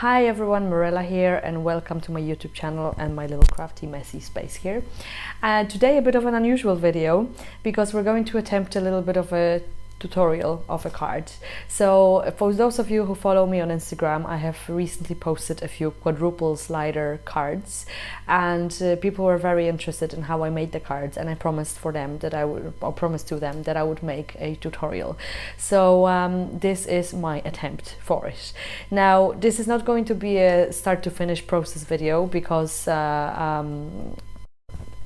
Hi everyone, Mirella here and welcome to my YouTube channel and my little crafty messy space here. Today a bit of an unusual video because we're going to attempt a little bit of a tutorial of a card. So for those of you who follow me on Instagram, I have recently posted a few quadruple slider cards and people were very interested in how I made the cards, and I promised to them that I would make a tutorial. So this is my attempt for it. Now this is not going to be a start to finish process video because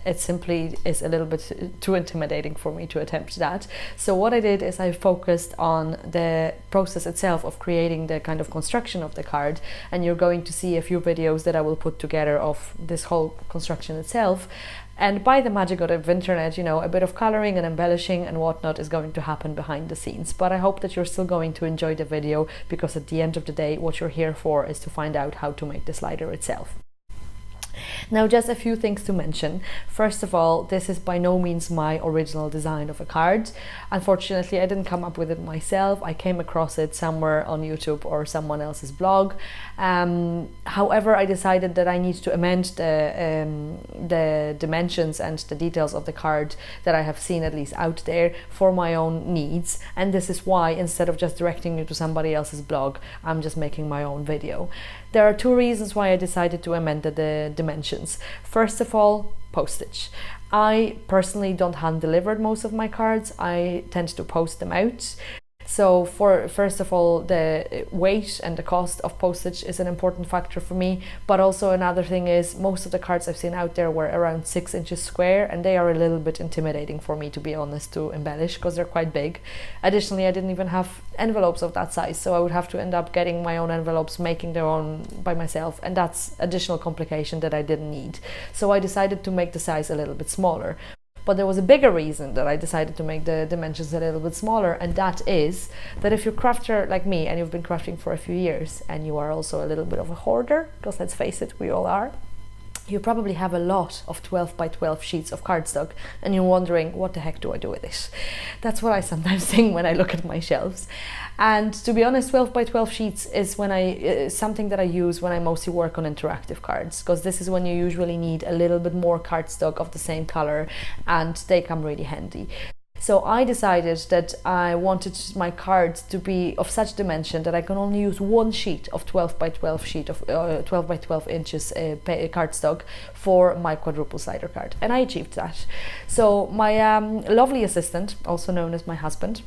it simply is a little bit too intimidating for me to attempt that. So what I did is I focused on the process itself of creating the kind of construction of the card, and you're going to see a few videos that I will put together of this whole construction itself. And by the magic of the internet, you know, a bit of coloring and embellishing and whatnot is going to happen behind the scenes. But I hope that you're still going to enjoy the video, because at the end of the day, what you're here for is to find out how to make the slider itself. Now, just a few things to mention. First of all, this is by no means my original design of a card. Unfortunately, I didn't come up with it myself. I came across it somewhere on YouTube or someone else's blog. However, I decided that I need to amend the dimensions and the details of the card that I have seen at least out there for my own needs. And this is why, instead of just directing you to somebody else's blog, I'm just making my own video. There are two reasons why I decided to amend the dimensions. First of all, postage. I personally don't hand deliver most of my cards. I tend to post them out. So first of all, the weight and the cost of postage is an important factor for me. But also another thing is, most of the cards I've seen out there were around 6 inches square, and they are a little bit intimidating for me, to be honest, to embellish, because they're quite big. Additionally, I didn't even have envelopes of that size, so I would have to end up getting my own envelopes, making their own by myself, and that's additional complication that I didn't need. So I decided to make the size a little bit smaller. But there was a bigger reason that I decided to make the dimensions a little bit smaller, and that is that if you're a crafter like me and you've been crafting for a few years and you are also a little bit of a hoarder, because let's face it, we all are, you probably have a lot of 12 by 12 sheets of cardstock and you're wondering, what the heck do I do with it? That's what I sometimes think when I look at my shelves. And to be honest, 12 by 12 sheets is something that I use when I mostly work on interactive cards, because this is when you usually need a little bit more cardstock of the same color, and they come really handy. So I decided that I wanted my cards to be of such dimension that I can only use one sheet of 12 by 12 sheet of 12 by 12 inches cardstock for my quadruple slider card, and I achieved that. So my lovely assistant, also known as my husband,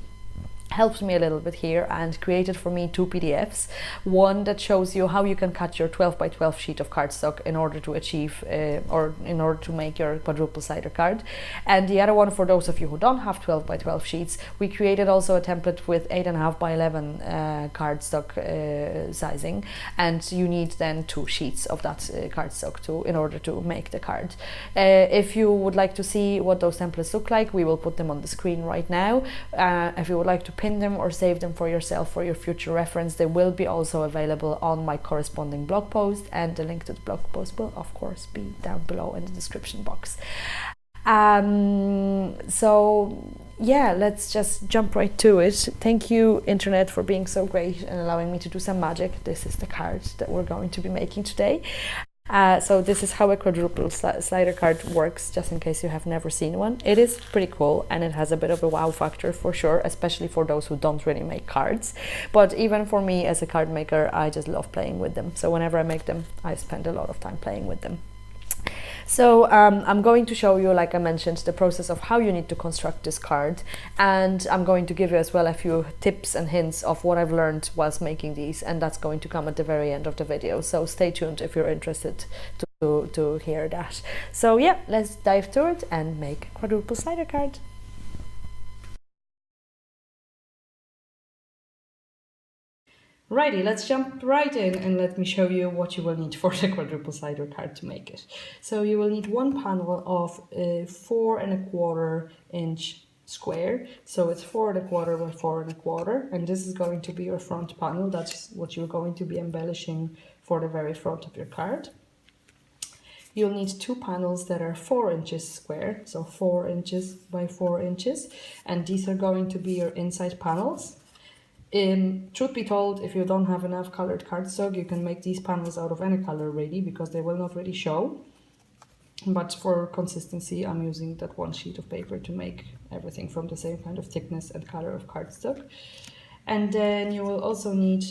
helped me a little bit here and created for me two PDFs. One that shows you how you can cut your 12 by 12 sheet of cardstock in order to achieve or in order to make your quadruple slider card. And the other one, for those of you who don't have 12 by 12 sheets, we created also a template with 8.5 by 11 cardstock sizing, and you need then 2 sheets of that cardstock in order to make the card. If you would like to see what those templates look like, we will put them on the screen right now. If you would like to pin them or save them for yourself for your future reference, they will be also available on my corresponding blog post, and the link to the blog post will of course be down below in the description box. So yeah, let's just jump right to it. Thank you, internet, for being so great and allowing me to do some magic. This is the card that we're going to be making today. So this is how a quadruple slider card works, just in case you have never seen one. It is pretty cool, and it has a bit of a wow factor for sure, especially for those who don't really make cards. But even for me as a card maker, I just love playing with them. So whenever I make them, I spend a lot of time playing with them. So I'm going to show you, like I mentioned, the process of how you need to construct this card, and I'm going to give you as well a few tips and hints of what I've learned whilst making these, and that's going to come at the very end of the video, so stay tuned if you're interested to hear that. So yeah, let's dive to it and make a quadruple slider card. Righty, let's jump right in and let me show you what you will need for the quadruple slider card to make it. So you will need one panel of 4.25 inch square. So it's 4.25 by 4.25, and this is going to be your front panel. That's what you're going to be embellishing for the very front of your card. You'll need two panels that are 4 inches square, so 4 inches by 4 inches, and these are going to be your inside panels. Truth be told, if you don't have enough colored cardstock, you can make these panels out of any color really, because they will not really show. But for consistency, I'm using that one sheet of paper to make everything from the same kind of thickness and color of cardstock. And then you will also need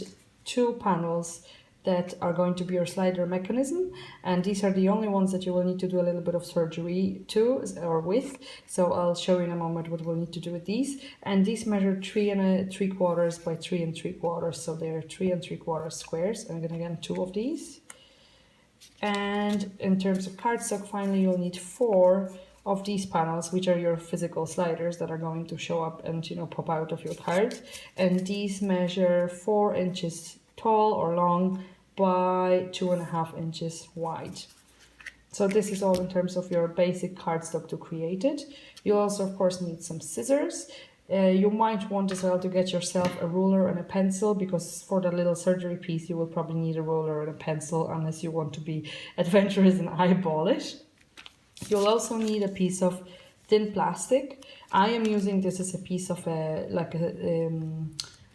2 panels that are going to be your slider mechanism, and these are the only ones that you will need to do a little bit of surgery to or with. So I'll show you in a moment what we'll need to do with these. And these measure 3 3/4 by 3 3/4, so they're 3 3/4 squares. I'm gonna get 2 of these. And in terms of cardstock, finally you'll need 4 of these panels, which are your physical sliders that are going to show up and, you know, pop out of your card. And these measure 4 inches tall or long by 2.5 inches wide. So this is all in terms of your basic cardstock to create it. You also, of course, need some scissors. You might want as well to get yourself a ruler and a pencil, because for the little surgery piece you will probably need a ruler and a pencil, unless you want to be adventurous and eyeball it. You'll also need a piece of thin plastic. I am using this as a piece of like a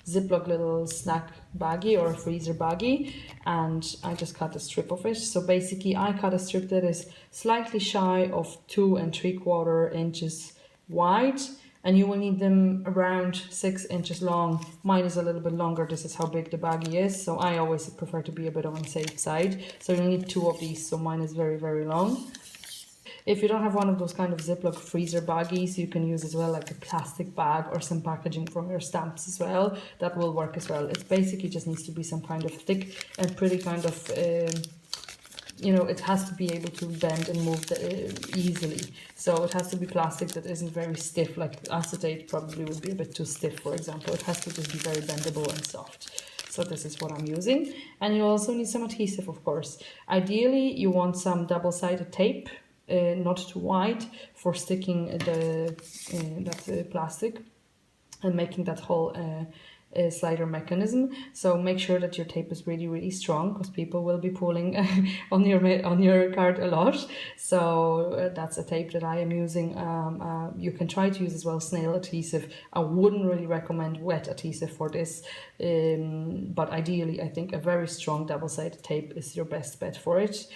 Ziploc little snack baggie or a freezer baggie, and I just cut a strip of it. So basically I cut a strip that is slightly shy of 2 3/4 inches wide, and you will need them around 6 inches long. Mine is a little bit longer. This is how big the baggie is, so I always prefer to be a bit on the safe side. So you need 2 of these, so mine is very, very long. If you don't have one of those kind of Ziploc freezer baggies, you can use as well like a plastic bag or some packaging from your stamps as well. That will work as well. It basically just needs to be some kind of thick and pretty kind of, you know, it has to be able to bend and move easily. So it has to be plastic that isn't very stiff, like acetate probably would be a bit too stiff, for example. It has to just be very bendable and soft. So this is what I'm using. And you also need some adhesive, of course. Ideally, you want some double-sided tape. Not too wide, for sticking that plastic and making that whole slider mechanism. So make sure that your tape is really, really strong, because people will be pulling on your card a lot. So that's a tape that I am using. You can try to use as well snail adhesive. I wouldn't really recommend wet adhesive for this, but ideally I think a very strong double-sided tape is your best bet for it.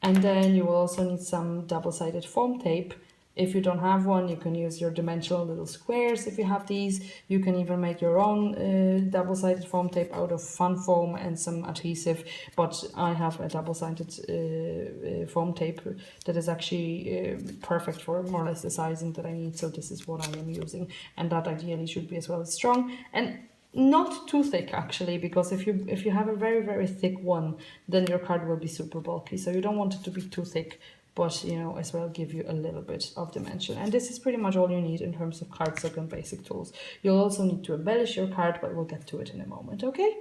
And then you will also need some double-sided foam tape. If you don't have one, you can use your dimensional little squares. If you have these, you can even make your own double-sided foam tape out of fun foam and some adhesive. But I have a double-sided foam tape that is actually perfect for more or less the sizing that I need. So this is what I am using, and that ideally should be as well as strong and not too thick, actually, because if you have a very, very thick one, then your card will be super bulky. So you don't want it to be too thick, but, you know, as well give you a little bit of dimension. And this is pretty much all you need in terms of cardstock and basic tools. You'll also need to embellish your card, but we'll get to it in a moment, okay?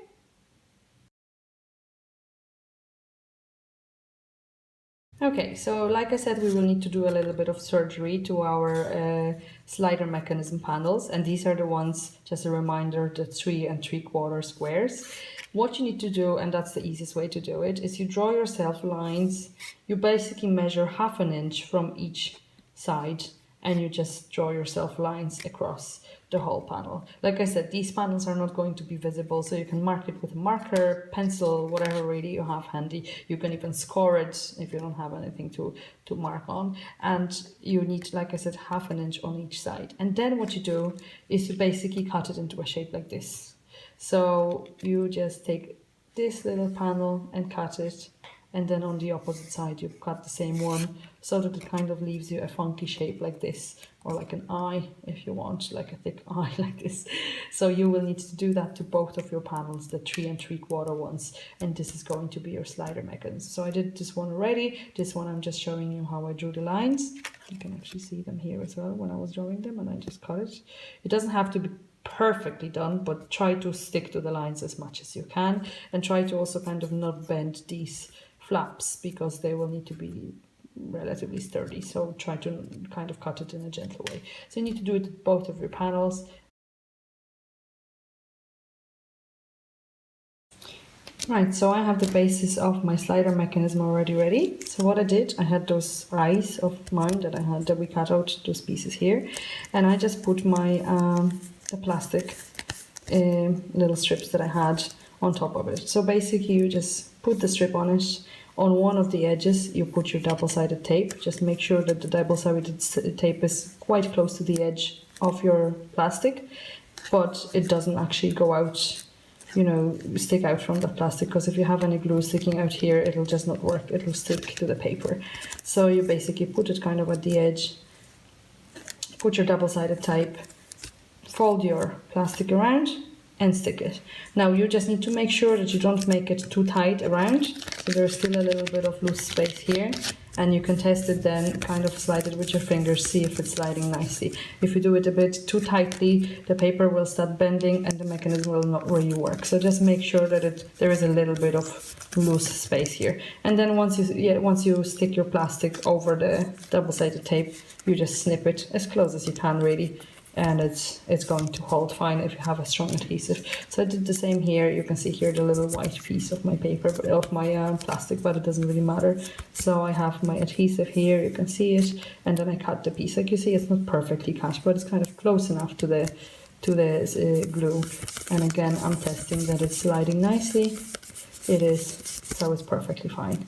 Okay, so like I said, we will need to do a little bit of surgery to our slider mechanism panels, and these are the ones, just a reminder, the 3 3/4 squares. What you need to do, and that's the easiest way to do it, is you draw yourself lines. You basically measure 1/2 inch from each side, and you just draw yourself lines across the whole panel. Like I said, these panels are not going to be visible, so you can mark it with a marker, pencil, whatever really you have handy. You can even score it if you don't have anything to mark on. And you need, like I said, 1/2 inch on each side. And then what you do is you basically cut it into a shape like this. So you just take this little panel and cut it, and then on the opposite side you cut the same one, so that it kind of leaves you a funky shape like this, or like an eye if you want, like a thick eye like this. So you will need to do that to both of your panels, the 3 3/4 ones, and this is going to be your slider mechanism. So I did this one already. This one I'm just showing you how I drew the lines. You can actually see them here as well when I was drawing them, and I just cut it. It doesn't have to be perfectly done, but try to stick to the lines as much as you can, and try to also kind of not bend these flaps, because they will need to be relatively sturdy. So try to kind of cut it in a gentle way. So you need to do it with both of your panels. Right, so I have the basis of my slider mechanism already ready. So what I did, I had those eyes of mine that we cut out, those pieces here, and I just put my the plastic little strips that I had on top of it. So basically you just put the strip on it. On one of the edges you put your double-sided tape. Just make sure that the double-sided tape is quite close to the edge of your plastic, but it doesn't actually go out, you know, stick out from the plastic, because if you have any glue sticking out here, it'll just not work. It'll stick to the paper. So you basically put it kind of at the edge, put your double-sided tape, fold your plastic around and stick it. Now you just need to make sure that you don't make it too tight around, so there's still a little bit of loose space here, and you can test it then, kind of slide it with your fingers, see if it's sliding nicely. If you do it a bit too tightly, the paper will start bending and the mechanism will not really work. So just make sure that there is a little bit of loose space here. And then once you stick your plastic over the double-sided tape, you just snip it as close as you can really, and it's going to hold fine if you have a strong adhesive. So I did the same here. You can see here the little white piece of my paper, of my plastic, but it doesn't really matter. So I have my adhesive here, you can see it, and then I cut the piece. Like you see, it's not perfectly cut, but it's kind of close enough to the glue. And again, I'm testing that it's sliding nicely. It is, so it's perfectly fine.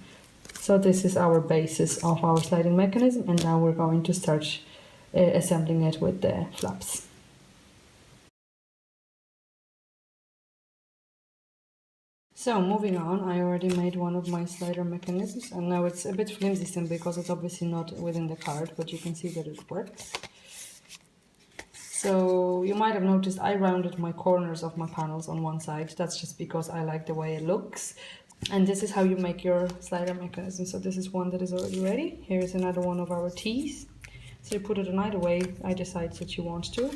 So this is our basis of our sliding mechanism, and now we're going to start assembling it with the flaps. So moving on, I already made one of my slider mechanisms, and now it's a bit flimsy still because it's obviously not within the card, but you can see that it works. So you might have noticed I rounded my corners of my panels on one side. That's just because I like the way it looks. And this is how you make your slider mechanism. So this is one that is already ready. Here is another one of our T's. So you put it on either way, either side that you want to.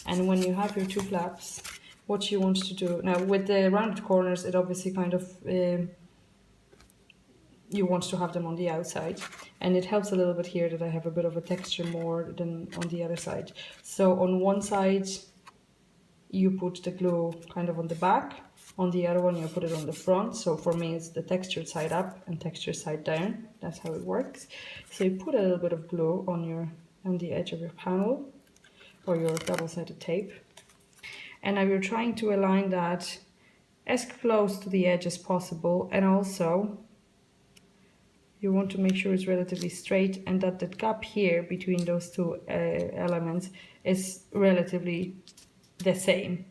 And when you have your two flaps, what you want to do, now with the rounded corners, it obviously kind of, you want to have them on the outside. And it helps a little bit here that I have a bit of a texture more than on the other side. So on one side, you put the glue kind of on the back. On the other one, you put it on the front. So for me, it's the textured side up and textured side down. That's how it works. So you put a little bit of glue on the edge of your panel or your double-sided tape. And now you're trying to align that as close to the edge as possible, and also you want to make sure it's relatively straight and that the gap here between those two elements is relatively the same.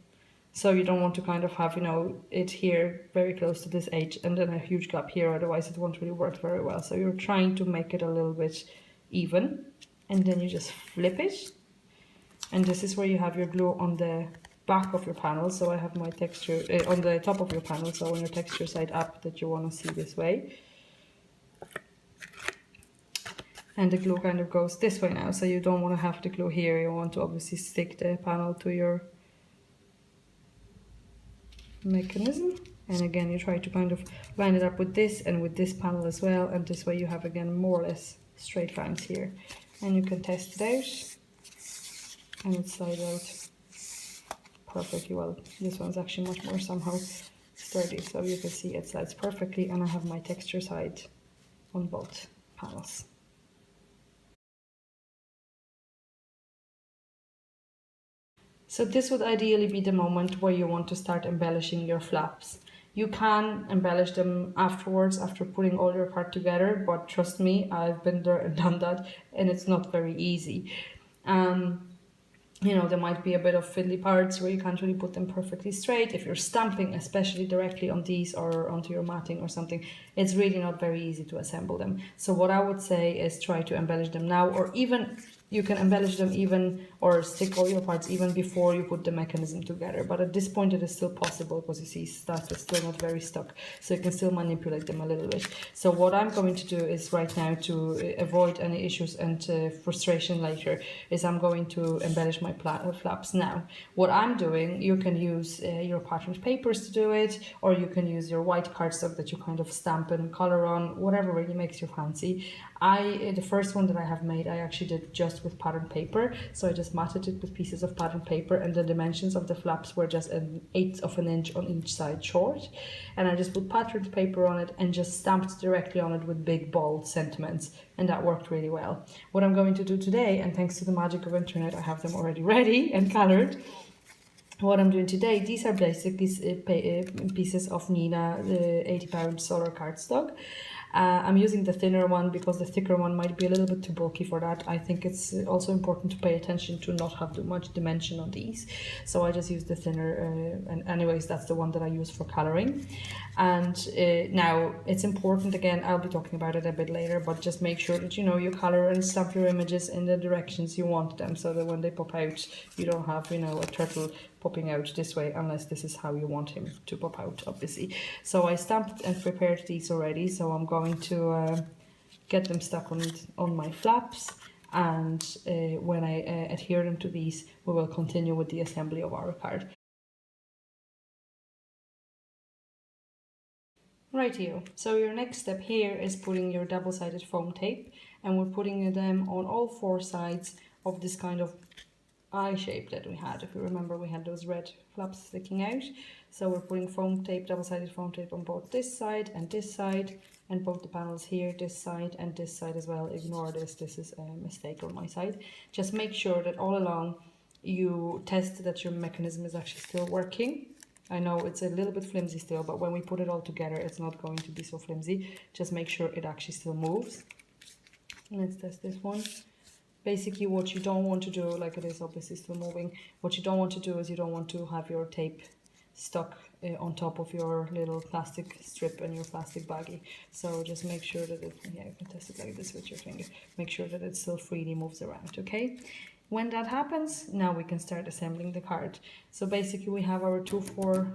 So you don't want to kind of have, you know, it here very close to this edge and then a huge gap here, otherwise it won't really work very well. So you're trying to make it a little bit even, and then you just flip it. And this is where you have your glue on the back of your panel. So I have my texture on the top of your panel, so on your texture side up that you want to see this way. And the glue kind of goes this way now, so you don't want to have the glue here. You want to obviously stick the panel to your mechanism, and again you try to kind of line it up with this and with this panel as well, and this way you have again more or less straight lines here, and you can test it out and it slides out perfectly well. This one's actually much more somehow sturdy, so you can see it slides perfectly, and I have my texture side on both panels. So this would ideally be the moment where you want to start embellishing your flaps. You can embellish them afterwards, after putting all your card together, but trust me, I've been there and done that, and it's not very easy. You know, there might be a bit of fiddly parts where you can't really put them perfectly straight. If you're stamping, especially directly on these or onto your matting or something, it's really not very easy to assemble them. So what I would say is try to embellish them now, or even you can embellish them even, or stick all your parts even before you put the mechanism together. But at this point it is still possible, because you see stuff is still not very stuck, so you can still manipulate them a little bit. So what I'm going to do is right now, to avoid any issues and frustration later, is I'm going to embellish my flaps now. What I'm doing, you can use your patterned papers to do it, or you can use your white cardstock that you kind of stamp and color on, whatever really makes you fancy. The first one that I have made, I actually did just with patterned paper, so I just matted it with pieces of patterned paper, and the dimensions of the flaps were just 1/8 of an inch on each side short, and I just put patterned paper on it and just stamped directly on it with big bold sentiments, and that worked really well. What I'm going to do today, and thanks to the magic of internet I have them already ready and colored, what I'm doing today, these are basically pieces of Nina, the 80-pound solar cardstock. I'm using the thinner one because the thicker one might be a little bit too bulky for that. I think it's also important to pay attention to not have too much dimension on these. So I just use the thinner, and anyways, that's the one that I use for coloring. And now it's important, again, I'll be talking about it a bit later, but just make sure that you know you color and stamp your images in the directions you want them, so that when they pop out, you don't have, you know, a turtle popping out this way, unless this is how you want him to pop out, obviously. So I stamped and prepared these already, so I'm going to get them stuck on my flaps, and when I adhere them to these, we will continue with the assembly of our card. Rightio, so your next step here is putting your double-sided foam tape, and we're putting them on all 4 sides of this kind of eye shape that we had. If you remember, we had those red flaps sticking out. So we're putting foam tape, double-sided foam tape on both this side, and both the panels here, this side and this side as well. Ignore this is a mistake on my side. Just make sure that all along you test that your mechanism is actually still working. I know it's a little bit flimsy still, but when we put it all together, it's not going to be so flimsy. Just make sure it actually still moves. Let's test this one. Basically, what you don't want to do, like it is obviously still moving, what you don't want to do is you don't want to have your tape stuck on top of your little plastic strip and your plastic baggie. So just make sure that it, yeah, you can test it like this with your finger. Make sure that it still freely moves around, okay? When that happens, now we can start assembling the card. So basically we have our 2 4"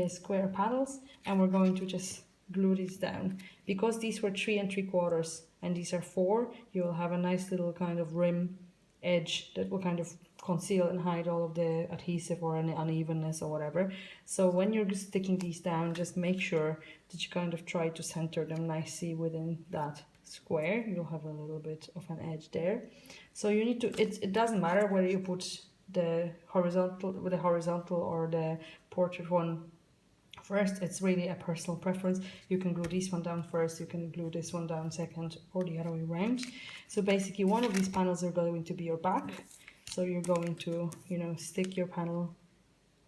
square panels, and we're going to just glue these down. Because these were 3 3/4 and these are 4, you will have a nice little kind of rim edge that will kind of conceal and hide all of the adhesive or any unevenness or whatever. So when you're sticking these down, just make sure that you kind of try to center them nicely within that square. You'll have a little bit of an edge there. So you need to, it doesn't matter whether you put the horizontal or the portrait one first. It's really a personal preference. You can glue this one down first, you can glue this one down second, or the other way around. So basically one of these panels are going to be your back. So you're going to, you know, stick your panel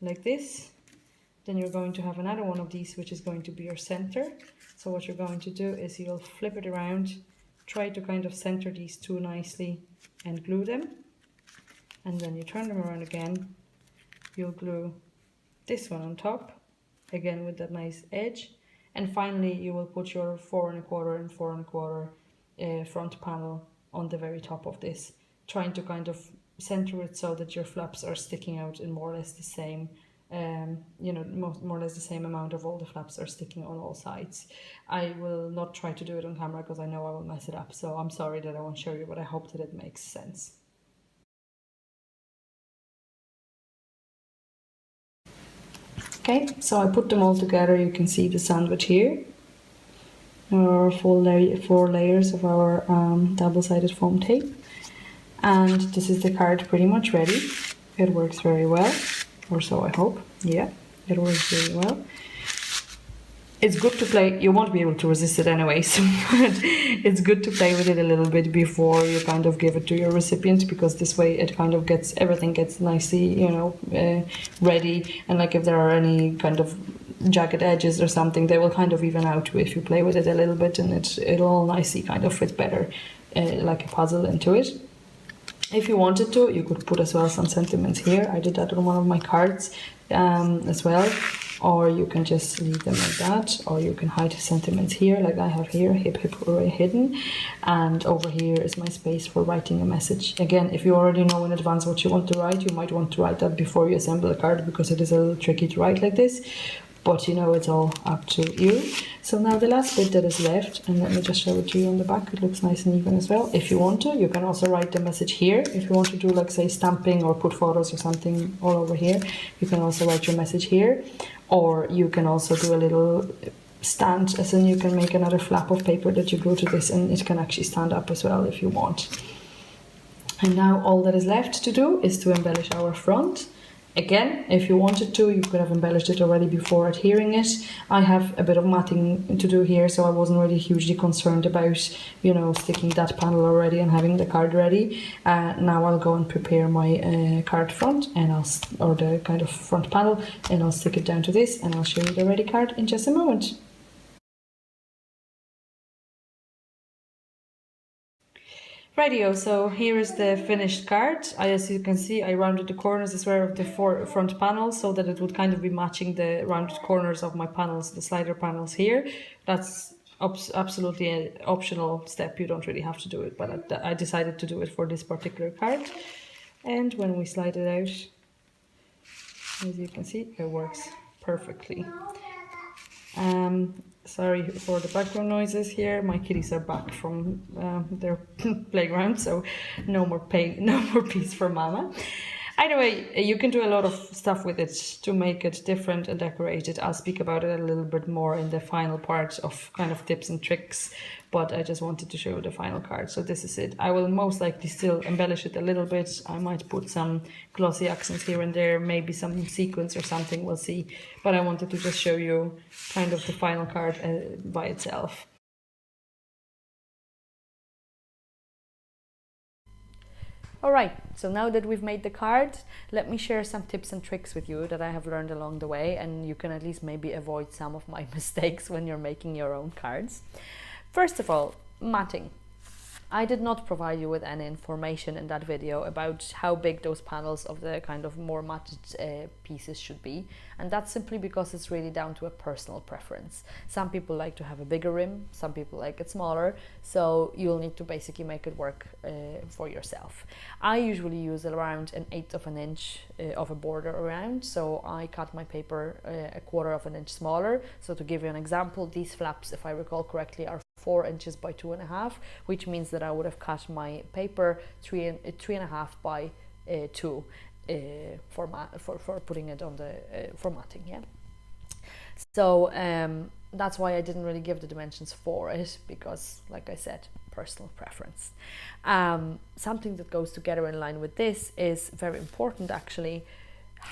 like this. Then you're going to have another one of these, which is going to be your center. So what you're going to do is you'll flip it around, try to kind of center these 2 nicely and glue them. And then you turn them around again. You'll glue this one on top, again with that nice edge. And finally you will put your 4 1/4 and 4 1/4 front panel on the very top of this, trying to kind of center it so that your flaps are sticking out in more or less the same, you know, more or less the same amount of all the flaps are sticking on all sides. I will not try to do it on camera because I know I will mess it up, so I'm sorry that I won't show you, but I hope that it makes sense. Okay, so I put them all together. You can see the sandwich here. Our 4 layers of our double-sided foam tape. And this is the card pretty much ready. It works very well, or so I hope. Yeah, it works really well. It's good to play, you won't be able to resist it anyways, but it's good to play with it a little bit before you kind of give it to your recipient, because this way it kind of gets, everything gets nicely, you know, ready. And like if there are any kind of jagged edges or something, they will kind of even out if you play with it a little bit, and it'll all nicely kind of fit better like a puzzle into it. If you wanted to, you could put as well some sentiments here. I did that on one of my cards as well. Or you can just leave them like that, or you can hide sentiments here, like I have here, hip hip hooray hidden, and over here is my space for writing a message. Again, if you already know in advance what you want to write, you might want to write that before you assemble a card, because it is a little tricky to write like this, but you know, it's all up to you. So now the last bit that is left, and let me just show it to you on the back, it looks nice and even as well. If you want to, you can also write the message here. If you want to do, like, say, stamping or put photos or something all over here, you can also write your message here. Or you can also do a little stand, as in you can make another flap of paper that you glue to this, and it can actually stand up as well if you want. And now all that is left to do is to embellish our front. Again, if you wanted to, you could have embellished it already before adhering it. I have a bit of matting to do here, so I wasn't really hugely concerned about, you know, sticking that panel already and having the card ready. Now I'll go and prepare my card front, and or the kind of front panel, and I'll stick it down to this, and I'll show you the ready card in just a moment. Rightio, so here is the finished card. As you can see, I rounded the corners as well of the front panel so that it would kind of be matching the rounded corners of my panels, the slider panels here. That's absolutely an optional step. You don't really have to do it, but I decided to do it for this particular card. And when we slide it out, as you can see, it works perfectly. Sorry for the background noises here. My kitties are back from their playground, so no more pain, no more peace for Mama. Either way, you can do a lot of stuff with it to make it different and decorate it. I'll speak about it a little bit more in the final part of kind of tips and tricks, but I just wanted to show you the final card. So this is it. I will most likely still embellish it a little bit. I might put some glossy accents here and there, maybe some sequins or something, we'll see. But I wanted to just show you kind of the final card by itself. Alright, so now that we've made the card, let me share some tips and tricks with you that I have learned along the way, and you can at least maybe avoid some of my mistakes when you're making your own cards. First of all, matting. I did not provide you with any information in that video about how big those panels of the kind of more matted pieces should be, and that's simply because it's really down to a personal preference. Some people like to have a bigger rim, some people like it smaller, so you'll need to basically make it work for yourself. I usually use around 1/8 of an inch of a border around, so I cut my paper 1/4 of an inch smaller. So to give you an example, these flaps, if I recall correctly, are 4 inches by 2.5, which means that I would have cut my paper 3.5 by 2 for putting it on the formatting. Yeah. So that's why I didn't really give the dimensions for it, because, like I said, personal preference. Something that goes together in line with this is very important, actually.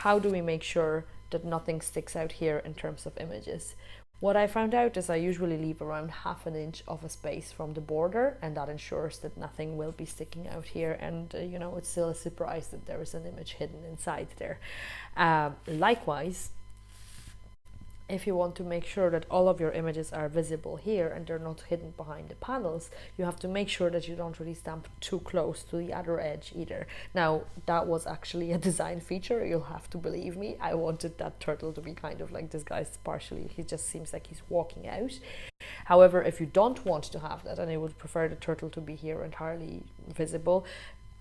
How do we make sure that nothing sticks out here in terms of images? What I found out is I usually leave around 1/2 inch of a space from the border, and that ensures that nothing will be sticking out here, and you know, it's still a surprise that there is an image hidden inside there. Likewise, if you want to make sure that all of your images are visible here and they're not hidden behind the panels, you have to make sure that you don't really stamp too close to the other edge either. Now, that was actually a design feature, you'll have to believe me. I wanted that turtle to be kind of like disguised partially. He just seems like he's walking out. However, if you don't want to have that and you would prefer the turtle to be here entirely visible,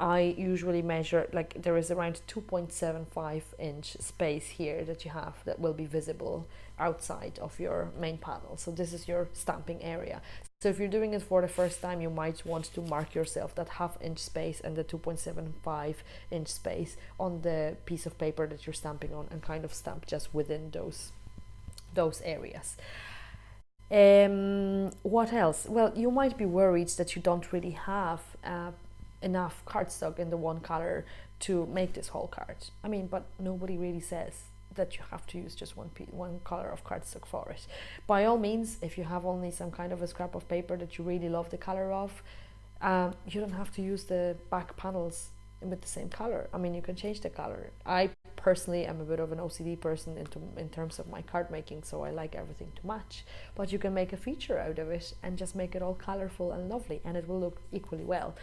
I usually measure, like, there is around 2.75 inch space here that you have that will be visible outside of your main panel. So this is your stamping area. So if you're doing it for the first time, you might want to mark yourself that 1/2 inch space and the 2.75 inch space on the piece of paper that you're stamping on, and kind of stamp just within those areas. What else? Well, you might be worried that you don't really have enough cardstock in the one color to make this whole card. I mean, but nobody really says that you have to use just one color of cardstock for it. By all means, if you have only some kind of a scrap of paper that you really love the color of, you don't have to use the back panels with the same color. I mean, you can change the color. I personally am a bit of an OCD person in terms of my card making, so I like everything to match. But you can make a feature out of it and just make it all colorful and lovely, and it will look equally well.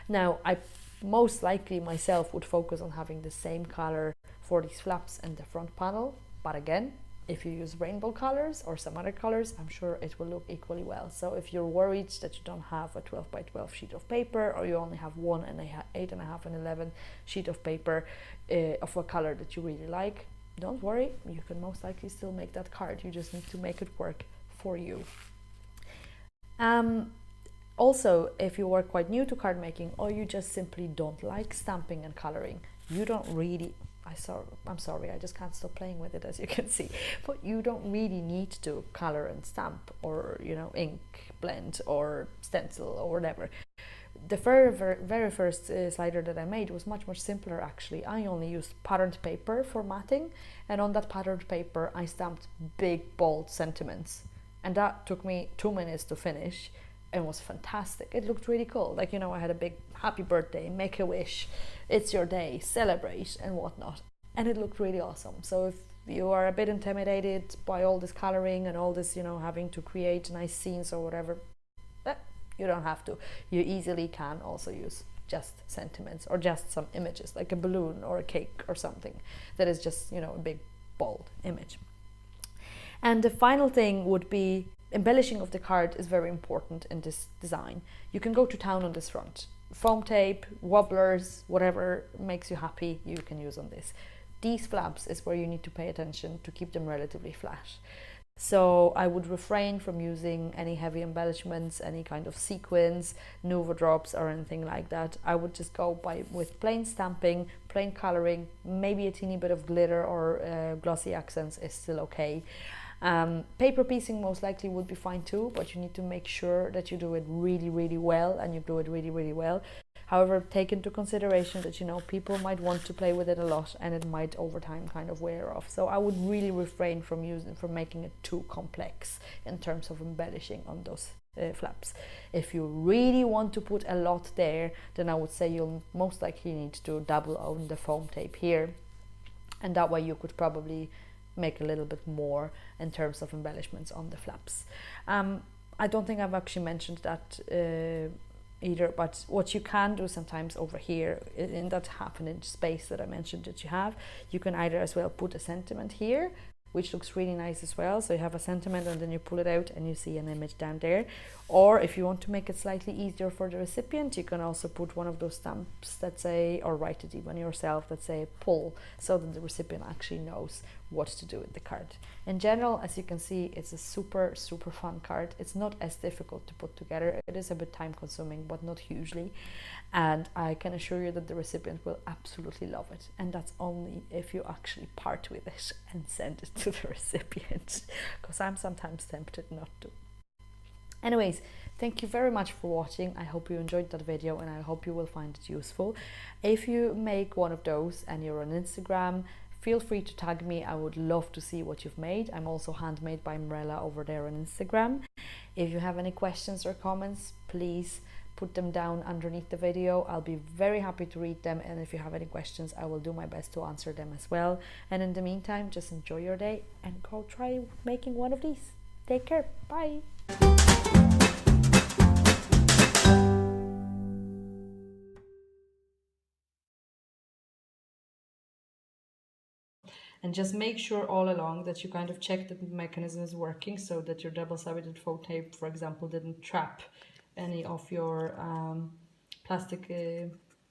Now, I most likely myself would focus on having the same color for these flaps and the front panel, but again, if you use rainbow colors or some other colors, I'm sure it will look equally well. So if you're worried that you don't have a 12 by 12 sheet of paper, or you only have 8.5 and 11 sheet of paper of a color that you really like, don't worry, you can most likely still make that card. You just need to make it work for you. Also, if you are quite new to card making, or you just simply don't like stamping and coloring, you don't really, I'm sorry, I just can't stop playing with it, as you can see, but you don't really need to color and stamp, or, you know, ink blend or stencil or whatever. The very first slider that I made was much simpler actually. I only used patterned paper for matting, and on that patterned paper I stamped big bold sentiments, and that took me 2 minutes to finish and was fantastic. It looked really cool, like, you know, I had a big happy birthday, make a wish, it's your day, celebrate and whatnot, and it looked really awesome. So if you are a bit intimidated by all this coloring and all this, you know, having to create nice scenes or whatever, you don't have to. You easily can also use just sentiments or just some images, like a balloon or a cake or something that is just, you know, a big bold image. And the final thing would be embellishing of the card is very important in this design. You can go to town on this front. Foam tape, wobblers, whatever makes you happy, you can use on this. These flaps is where you need to pay attention to keep them relatively flat. So I would refrain from using any heavy embellishments, any kind of sequins, Nuvo drops or anything like that. I would just go with plain stamping, plain coloring, maybe a teeny bit of glitter or glossy accents is still okay. Paper piecing most likely would be fine too, but you need to make sure that you do it really well, and you do it really well. However, take into consideration that, you know, people might want to play with it a lot and it might over time kind of wear off. So I would really refrain from making it too complex in terms of embellishing on those flaps. If you really want to put a lot there, then I would say you'll most likely need to double on the foam tape here, and that way you could probably make a little bit more in terms of embellishments on the flaps. I don't think I've actually mentioned that either, but what you can do sometimes over here in that half-inch space that I mentioned that you have, you can either as well put a sentiment here, which looks really nice as well. So you have a sentiment and then you pull it out and you see an image down there. Or if you want to make it slightly easier for the recipient, you can also put one of those stamps that say, or write it even yourself, that say pull, so that the recipient actually knows what to do with the card. In general, as you can see, it's a super fun card. It's not as difficult to put together. It is a bit time consuming, but not hugely. And I can assure you that the recipient will absolutely love it. And that's only if you actually part with it and send it to the recipient, because I'm sometimes tempted not to. Anyways, thank you very much for watching. I hope you enjoyed that video and I hope you will find it useful. If you make one of those and you're on Instagram, feel free to tag me. I would love to see what you've made. I'm also Handmadebymirella over there on Instagram. If you have any questions or comments, please put them down underneath the video. I'll be very happy to read them, and if you have any questions, I will do my best to answer them as well. And in the meantime, just enjoy your day and go try making one of these. Take care. Bye. And just make sure all along that you kind of check that the mechanism is working, so that your double-sided foam tape, for example, didn't trap any of your plastic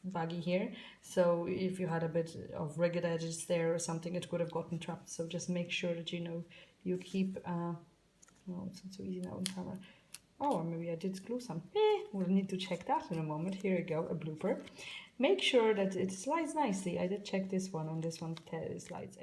baggie here. So if you had a bit of ragged edges there or something, it could have gotten trapped. So just make sure that, you know, you keep no, it's not so easy now on camera. Oh, or maybe I did glue some. We'll need to check that in a moment. Here you go, a blooper. Make sure that it slides nicely. I did check this one, on this one it slides.